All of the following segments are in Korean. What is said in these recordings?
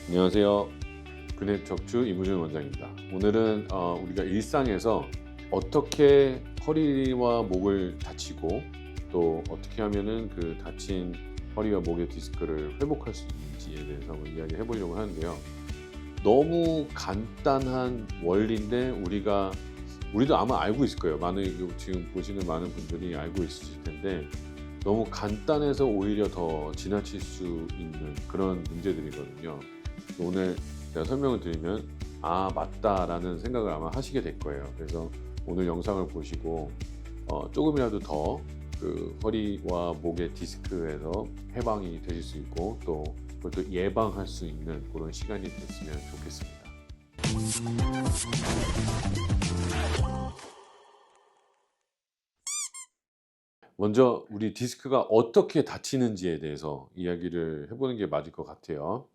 안녕하세요. 근육 척추 이무준 원장입니다. 오늘은 우리가 일상에서 어떻게 허리와 목을 다치고 또 어떻게 하면은 그 다친 허리와 목의 디스크를 회복할 수 있는지에 대해서 한번 이야기해 보려고 하는데요. 너무 간단한 원리인데 우리도 아마 알고 있을 거예요. 많은 지금 보시는 많은 분들이 알고 있으실 텐데 너무 간단해서 오히려 더 지나칠 수 있는 그런 문제들이거든요. 오늘 제가 설명을 드리면 '아 맞다.'라는 생각을 아마 하시게 될 거예요. 그래서 오늘 영상을 보시고 쪼금이라도 더 그 허리와 목의 디스크에서 해방이 되실 수 있고 또 그걸 또 예방할 수 있는 고런 시간이 됐으면 좋겠습니다. 먼저 우리 디스크가 어떻게 다치는지에 대해서 이야기를 해 보는 게 맞을 것 같아요.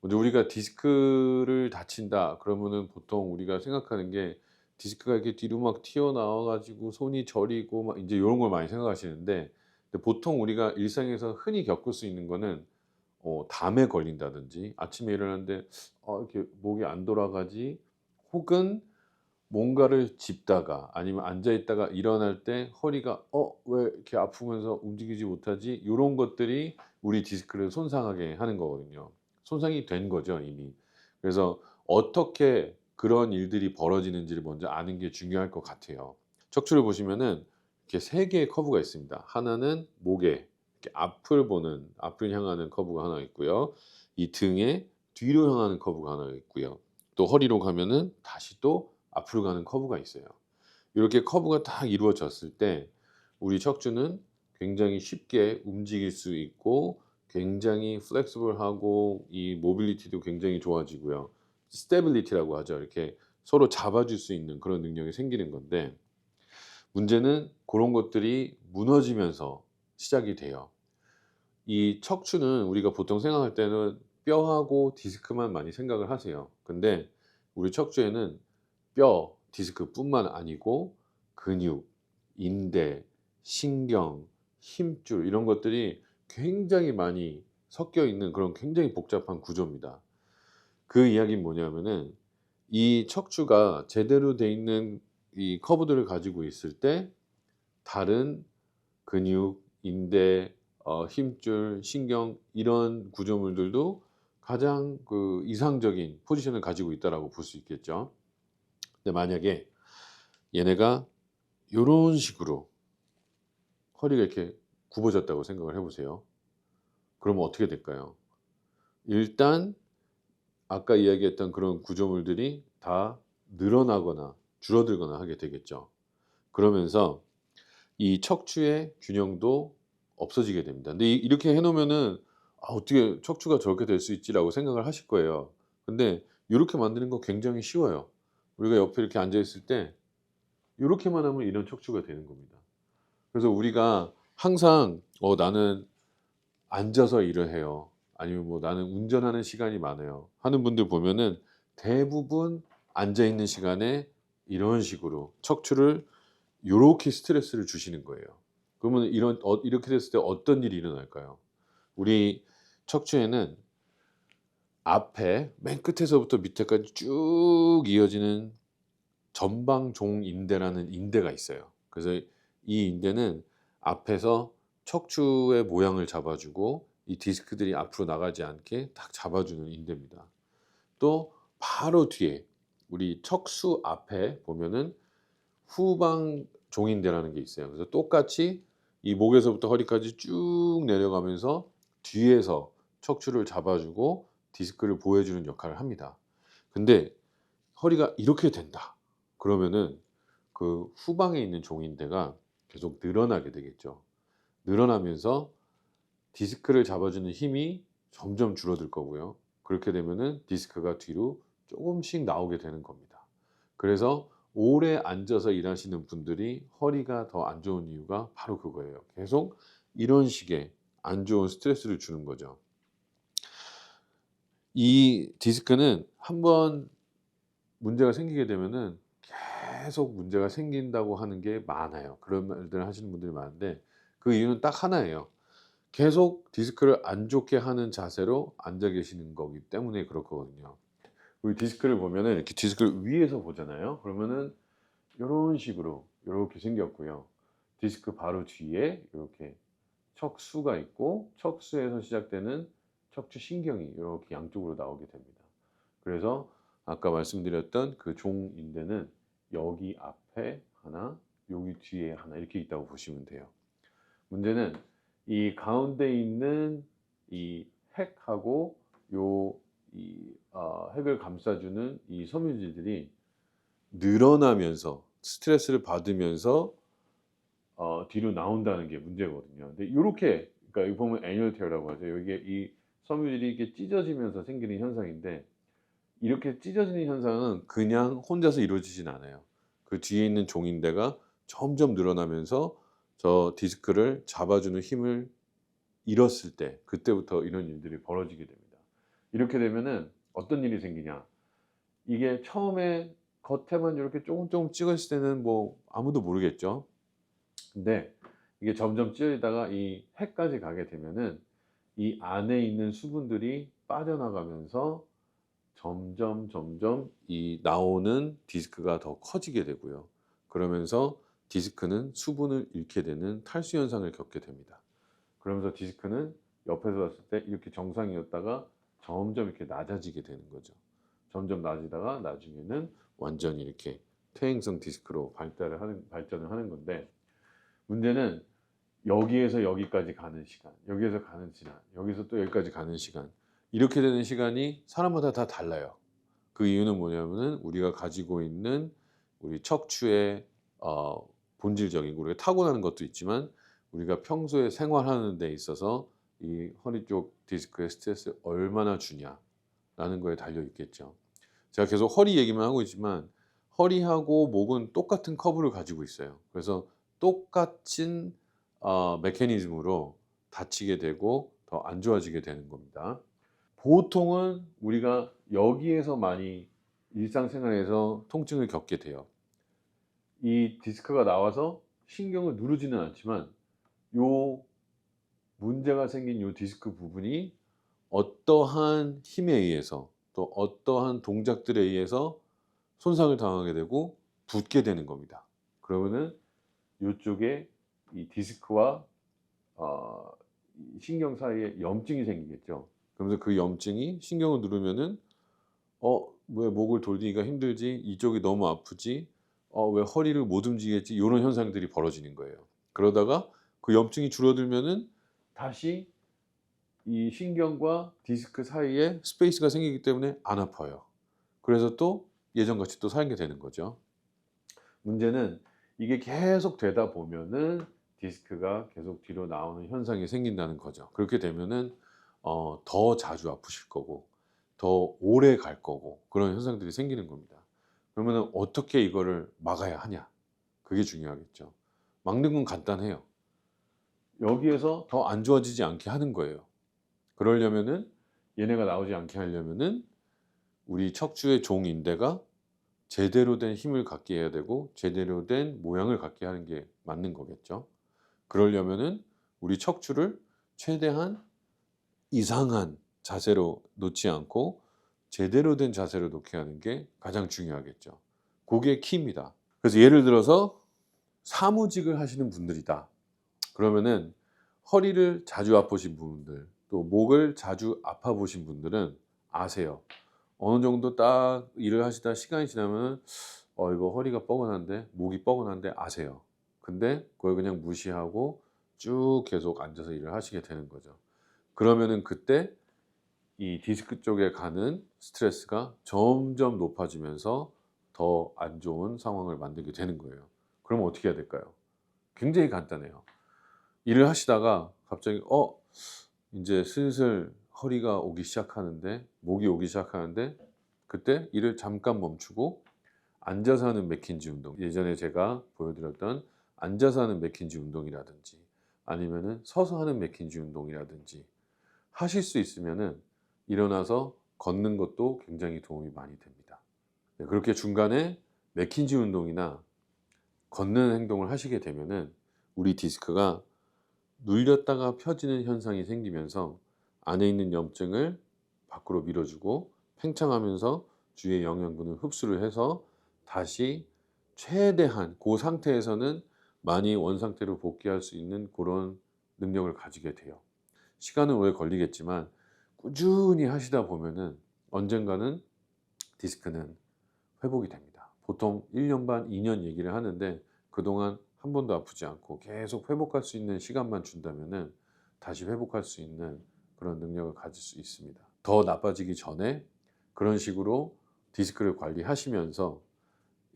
먼저 우리가 디스크를 다친다 그러면은 보통 우리가 생각하는 게 디스크가 이렇게 뒤로 막 튀어나와 가지고 손이 저리고 막 인제 요런 걸 많이 생각하시는데 근데 보통 우리가 일상에서 흔히 겪을 수 있는 거는 담에 걸린다든지 아침에 일어났는데 '이렇게 목이 안 돌아가지?' 혹은 뭔가를 짚다가 아니면 앉아 있다가 일어날 때 허리가 왜 이렇게 아프면서 움직이지 못하지?' 요런 것들이 우리 디스크를 손상하게 하는 거거든요. 손상이 된 거죠 이미. 그래서 어떻게 그런 일들이 벌어지는지를 먼저 아는 게 중요할 것 같아요. 척추를 보시면은 이렇게 세 개의 커브가 있습니다. 하나는 목에 이렇게 앞을 향하는 커브가 하나 있고요. 이 등에 뒤로 향하는 커브가 하나 있고요. 또 허리로 가면은 다시 또 앞으로 가는 커브가 있어요. 이렇게 커브가 딱 이루어졌을 때 우리 척추는 굉장히 쉽게 움직일 수 있고 굉장히 플렉시블하고 이 모빌리티도 굉장히 좋아지고요. 스테빌리티라고 하죠. 이렇게 서로 잡아줄 수 있는 그런 능력이 생기는 건데 문제는 고런 것들이 무너지면서 시작이 돼요. 이 척추는 우리가 보통 생각할 때는 뼈하고 디스크만 많이 생각을 하세요. 근데 우리 척추에는 뼈, 디스크뿐만 아니고 근육, 인대, 신경, 힘줄 이런 것들이 굉장히 많이 섞여 있는 그런 굉장히 복잡한 구조입니다. 그 이야기는 뭐냐면은 이 척추가 제대로 돼 있는 이 커브들을 가지고 있을 때 다른 근육, 인대, 힘줄, 신경 이런 구조물들도 가장 그 이상적인 포지션을 가지고 있다라고 볼 수 있겠죠. 근데 만약에 얘네가 요런 식으로 허리가 이렇게 굽어졌다고 생각을 해 보세요. 그러면 어떻게 될까요? 일단 아까 이야기했던 그런 구조물들이 다 늘어나거나 줄어들거나 하게 되겠죠. 그러면서 이 척추의 균형도 없어지게 됩니다. 근데 이렇게 해 놓으면은 '아 어떻게 척추가 저렇게 될 수 있지?'라고 생각을 하실 거예요. 근데 요렇게 만드는 거 굉장히 쉬워요. 우리가 옆에 이렇게 앉아 있을 때 요렇게만 하면 이런 척추가 되는 겁니다. 그래서 우리가 항상 나는 앉아서 일을 해요. 아니면 뭐 '나는 운전하는 시간이 많아요.' 하는 분들 보면은 대부분 앉아 있는 시간에 이런 식으로 척추를 요렇게 스트레스를 주시는 거예요. 그러면 이렇게 됐을 때 어떤 일이 일어날까요? 우리 척추에는 앞에 맨 끝에서부터 밑에까지 쭉 이어지는 전방종인대라는 인대가 있어요. 그래서 이 인대는 앞에서 척추의 모양을 잡아 주고 이 디스크들이 앞으로 나가지 않게 딱 잡아 주는 인대입니다. 또 바로 뒤에 우리 척수 앞에 보면은 후방 종인대라는 게 있어요. 그래서 똑같이 이 목에서부터 허리까지 쭉 내려가면서 뒤에서 척추를 잡아 주고 디스크를 보호해 주는 역할을 합니다. 근데 허리가 이렇게 된다. 그러면은 그 후방에 있는 종인대가 계속 늘어나게 되겠죠. 늘어나면서 디스크를 잡아주는 힘이 점점 줄어들 거고요. 그렇게 되면은 디스크가 뒤로 조금씩 나오게 되는 겁니다. 그래서 오래 앉아서 일하시는 분들이 허리가 더 안 좋은 이유가 바로 그거예요. 계속 이런 식의 안 좋은 스트레스를 주는 거죠. 이 디스크는 한번 문제가 생기게 되면은 계속 문제가 생긴다고 하는 게 많아요. 그런 말들 하시는 분들이 많은데 그 이유는 딱 하나예요. 계속 디스크를 안 좋게 하는 자세로 앉아 계시는 거기 때문에 그렇거든요. 우리 디스크를 보면은 이렇게 디스크를 위에서 보잖아요. 그러면은 요런 식으로 요렇게 생겼고요. 디스크 바로 뒤에 요렇게 척수가 있고 척수에서 시작되는 척추 신경이 요렇게 양쪽으로 나오게 됩니다. 그래서 아까 말씀드렸던 그 종인대는 여기 앞에 하나, 여기 뒤에 하나 이렇게 있다고 보시면 돼요. 문제는 이 가운데 있는 이 핵하고 요 핵을 감싸주는 이 섬유질들이 늘어나면서 스트레스를 받으면서 뒤로 나온다는 게 문제거든요. 근데 요렇게 그러니까 여기 보면 애니얼 테어라고 하죠. 이게 이 섬유질이 이렇게 찢어지면서 생기는 현상인데 이렇게 찢어지는 현상은 그냥 혼자서 이루어지진 않아요. 그 뒤에 있는 종인대가 점점 늘어나면서 저 디스크를 잡아주는 힘을 잃었을 때 그때부터 이런 일들이 벌어지게 됩니다. 이렇게 되면은 어떤 일이 생기냐. 이게 처음에 겉에만 이렇게 조금 찍었을 때는 뭐 아무도 모르겠죠. 근데 이게 점점 찢어지다가 이 핵까지 가게 되면은 이 안에 있는 수분들이 빠져나가면서 점점 이 나오는 디스크가 더 커지게 되고요. 그러면서 디스크는 수분을 잃게 되는 탈수 현상을 겪게 됩니다. 그러면서 디스크는 옆에서 봤을 때 이렇게 정상이었다가 점점 이렇게 낮아지게 되는 거죠. 점점 낮아지다가 나중에는 완전히 이렇게 퇴행성 디스크로 발전을 하는 건데 문제는 여기에서 여기까지 가는 시간, 여기에서 가는 시간, 여기서 또 여기까지 가는 시간 이렇게 되는 시간이 사람마다 다 달라요. 그 이유는 뭐냐면은 우리가 가지고 있는 우리 척추의 어 본질적인 우리가 타고나는 것도 있지만 우리가 평소에 생활하는 데 있어서 이 허리 쪽 디스크에 스트레스를 얼마나 주냐라는 거에 달려 있겠죠. 제가 계속 허리 얘기만 하고 있지만 허리하고 목은 똑같은 커브를 가지고 있어요. 그래서 똑같은 메커니즘으로 다치게 되고 더 안 좋아지게 되는 겁니다. 보통은 우리가 여기에서 많이 일상생활에서 통증을 겪게 돼요. 이 디스크가 나와서 신경을 누르지는 않지만 요 문제가 생긴 요 디스크 부분이 어떠한 힘에 의해서 또 어떠한 동작들에 의해서 손상을 당하게 되고 붓게 되는 겁니다. 그러면은 요쪽에 이 디스크와 어 이 신경 사이에 염증이 생기겠죠. 그러면서 그 염증이 신경을 누르면은 왜 목을 돌리기가 힘들지? 이쪽이 너무 아프지? 왜 허리를 못 움직이겠지?' 요런 현상들이 벌어지는 거예요. 그러다가 그 염증이 줄어들면은 다시 이 신경과 디스크 사이에 스페이스가 생기기 때문에 안 아파요. 그래서 또 예전같이 또 살게 되는 거죠. 문제는 이게 계속 되다 보면은 디스크가 계속 뒤로 나오는 현상이 생긴다는 거죠. 그렇게 되면은 더 자주 아프실 거고 더 오래 갈 거고 그런 현상들이 생기는 겁니다. 그러면은 어떻게 이거를 막아야 하냐? 그게 중요하겠죠. 막는 건 간단해요. 여기에서 더 안 좋아지지 않게 하는 거예요. 그러려면은 얘네가 나오지 않게 하려면은 우리 척추의 종인대가 제대로 된 힘을 갖게 해야 되고 제대로 된 모양을 갖게 하는 게 맞는 거겠죠. 그러려면은 우리 척추를 최대한 이상한 자세로 놓지 않고 제대로 된 자세로 놓게 하는 게 가장 중요하겠죠. 그게 키입니다. 그래서 예를 들어서 사무직을 하시는 분들이다. 그러면은 허리를 자주 아프신 분들 또 목을 자주 아파 보신 분들은 아세요. 어느 정도 딱 일을 하시다 시간이 지나면은 이거 허리가 뻐근한데 목이 뻐근한데 아세요. 근데 그걸 그냥 무시하고 쭉 계속 앉아서 일을 하시게 되는 거죠. 그러면은 그때 이 디스크 쪽에 가는 스트레스가 점점 높아지면서 더 안 좋은 상황을 만들게 되는 거예요. 그러면 어떻게 해야 될까요? 굉장히 간단해요. 일을 하시다가 갑자기 인제 슬슬 허리가 오기 시작하는데 목이 오기 시작하는데 그때 일을 잠깐 멈추고 앉아서 하는 맥킨지 운동 예전에 제가 보여드렸던 앉아서 하는 맥킨지 운동이라든지 아니면은 서서 하는 맥킨지 운동이라든지 하실 수 있으면은 일어나서 걷는 것도 굉장히 도움이 많이 됩니다. 네 그렇게 중간에 맥킨지 운동이나 걷는 행동을 하시게 되면은 우리 디스크가 눌렸다가 펴지는 현상이 생기면서 안에 있는 염증을 밖으로 밀어주고 팽창하면서 주위의 영양분을 흡수를 해서 다시 최대한 그 상태에서는 많이 원상태로 복귀할 수 있는 그런 능력을 가지게 돼요. 시간은 오래 걸리겠지만 꾸준히 하시다 보면은 언젠가는 디스크는 회복이 됩니다. 보통 1년 반, 2년 얘기를 하는데 그동안 한 번도 아프지 않고 계속 회복할 수 있는 시간만 준다면은 다시 회복할 수 있는 그런 능력을 가질 수 있습니다. 더 나빠지기 전에 그런 식으로 디스크를 관리하시면서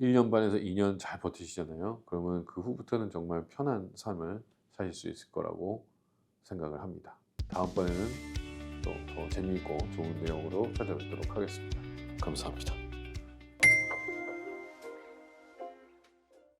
1년 반에서 2년 잘 버티시잖아요. 그러면 그 후부터는 정말 편한 삶을 사실 수 있을 거라고 생각을 합니다. 다음번에는 또 더 재미있고 좋은 내용으로 찾아뵙도록 하겠습니다. 감사합니다.